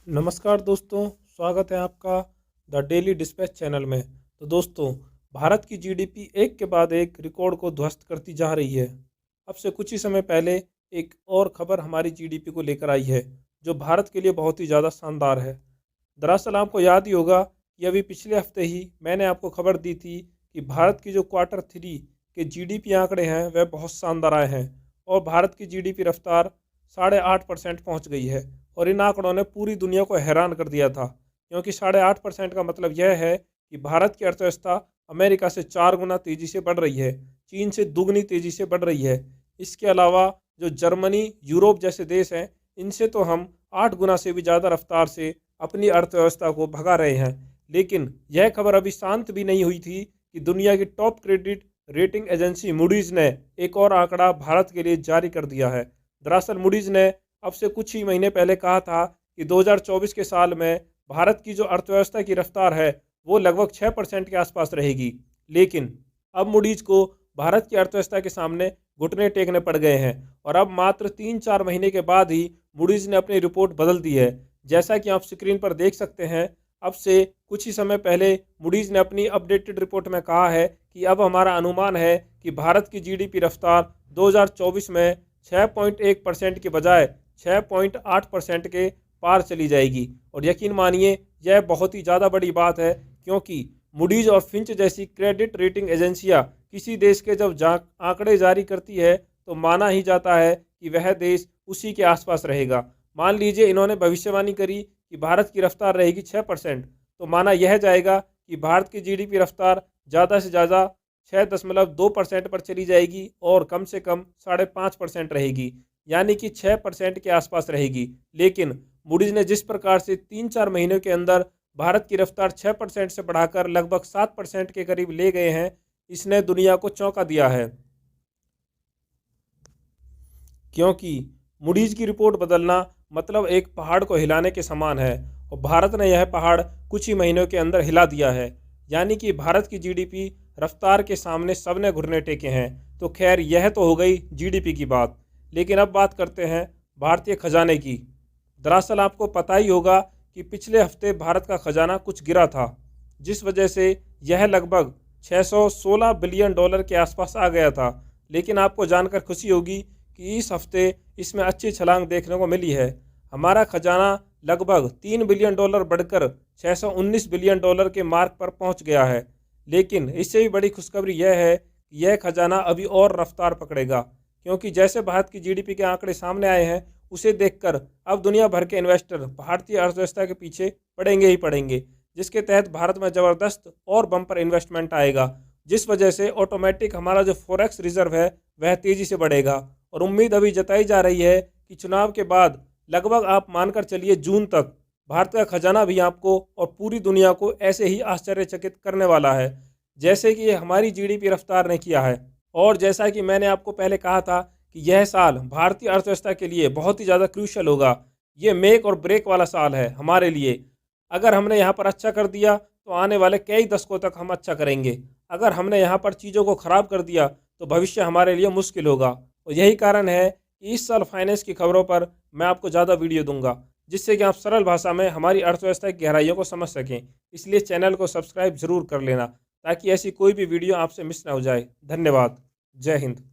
नमस्कार दोस्तों, स्वागत है आपका द डेली डिस्पैच चैनल में। तो दोस्तों, भारत की जीडीपी एक के बाद एक रिकॉर्ड को ध्वस्त करती जा रही है। अब से कुछ ही समय पहले एक और खबर हमारी जीडीपी को लेकर आई है, जो भारत के लिए बहुत ही ज़्यादा शानदार है। दरअसल आपको याद ही होगा कि अभी पिछले हफ्ते ही मैंने आपको खबर दी थी कि भारत की जो क्वार्टर 3 के जीडीपी आंकड़े हैं वह बहुत शानदार आए हैं और भारत की जीडीपी रफ्तार 8.5% पहुँच गई है। और इन आंकड़ों ने पूरी दुनिया को हैरान कर दिया था, क्योंकि 8.5% का मतलब यह है कि भारत की अर्थव्यवस्था अमेरिका से 4 गुना तेज़ी से बढ़ रही है, चीन से दुगनी तेज़ी से बढ़ रही है। इसके अलावा जो जर्मनी, यूरोप जैसे देश हैं, इनसे तो हम 8 गुना से भी ज़्यादा रफ्तार से अपनी अर्थव्यवस्था को भगा रहे हैं। लेकिन यह खबर अभी शांत भी नहीं हुई थी कि दुनिया की top credit rating agency Moody's ने एक और आंकड़ा भारत के लिए जारी कर दिया है। दरअसल मूडीज़ ने अब से कुछ ही महीने पहले कहा था कि 2024 के साल में भारत की जो अर्थव्यवस्था की रफ्तार है वो लगभग 6% के आसपास रहेगी। लेकिन अब मूडीज को भारत की अर्थव्यवस्था के सामने घुटने टेकने पड़ गए हैं और अब मात्र 3-4 महीने के बाद ही मूडीज ने अपनी रिपोर्ट बदल दी है। जैसा कि आप स्क्रीन पर देख सकते हैं, अब से कुछ ही समय पहले मूडीज ने अपनी अपडेटेड रिपोर्ट में कहा है कि अब हमारा अनुमान है कि भारत की जीडीपी रफ्तार 2024 में 6.1% के बजाय 6.8% के पार चली जाएगी। और यकीन मानिए, यह बहुत ही ज़्यादा बड़ी बात है, क्योंकि मूडीज और फिंच जैसी क्रेडिट रेटिंग एजेंसियां किसी देश के जब आंकड़े जारी करती है तो माना ही जाता है कि वह देश उसी के आसपास रहेगा। मान लीजिए इन्होंने भविष्यवाणी करी कि भारत की रफ्तार रहेगी 6%, तो माना यह जाएगा कि भारत की जीडीपी रफ्तार ज़्यादा से ज़्यादा 6.2% पर चली जाएगी और कम से कम 5.5% रहेगी, यानी कि 6% के आसपास रहेगी। लेकिन मूडीज ने जिस प्रकार से 3-4 महीनों के अंदर भारत की रफ्तार 6% से बढ़ाकर लगभग 7% के करीब ले गए हैं, इसने दुनिया को चौंका दिया है। क्योंकि मूडीज की रिपोर्ट बदलना मतलब एक पहाड़ को हिलाने के समान है और भारत ने यह पहाड़ कुछ ही महीनों के अंदर हिला दिया है। यानी कि भारत की जीडीपी रफ्तार के सामने सबने घुटने टेके हैं। तो खैर, यह तो हो गई जीडीपी की बात, लेकिन अब बात करते हैं भारतीय खजाने की। दरअसल आपको पता ही होगा कि पिछले हफ्ते भारत का खजाना कुछ गिरा था, जिस वजह से यह लगभग 616 बिलियन डॉलर के आसपास आ गया था। लेकिन आपको जानकर खुशी होगी कि इस हफ्ते इसमें अच्छी छलांग देखने को मिली है। हमारा खजाना लगभग 3 बिलियन डॉलर बढ़कर 619 बिलियन डॉलर के मार्क पर पहुंच गया है। लेकिन इससे भी बड़ी खुशखबरी यह है कि यह खजाना अभी और रफ्तार पकड़ेगा, क्योंकि जैसे भारत की जीडीपी के आंकड़े सामने आए हैं, उसे देखकर अब दुनिया भर के इन्वेस्टर भारतीय अर्थव्यवस्था के पीछे पड़ेंगे ही पड़ेंगे, जिसके तहत भारत में ज़बरदस्त और बम्पर इन्वेस्टमेंट आएगा, जिस वजह से ऑटोमेटिक हमारा जो फॉरेक्स रिजर्व है वह तेज़ी से बढ़ेगा। और उम्मीद अभी जताई जा रही है कि चुनाव के बाद लगभग आप मानकर चलिए जून तक भारत का खजाना भी आपको और पूरी दुनिया को ऐसे ही आश्चर्यचकित करने वाला है, जैसे कि हमारी जीडीपी रफ्तार ने किया है। और जैसा कि मैंने आपको पहले कहा था कि यह साल भारतीय अर्थव्यवस्था के लिए बहुत ही ज़्यादा क्रूशल होगा। ये मेक और ब्रेक वाला साल है हमारे लिए। अगर हमने यहाँ पर अच्छा कर दिया तो आने वाले कई दशकों तक हम अच्छा करेंगे। अगर हमने यहाँ पर चीज़ों को ख़राब कर दिया तो भविष्य हमारे लिए मुश्किल होगा। और यही कारण है कि इस साल फाइनेंस की खबरों पर मैं आपको ज़्यादा वीडियो दूंगा, जिससे कि आप सरल भाषा में हमारी अर्थव्यवस्था की गहराइयों को समझ सकें। इसलिए चैनल को सब्सक्राइब ज़रूर कर लेना, ताकि ऐसी कोई भी वीडियो आपसे मिस ना हो जाए। धन्यवाद। जय हिंद।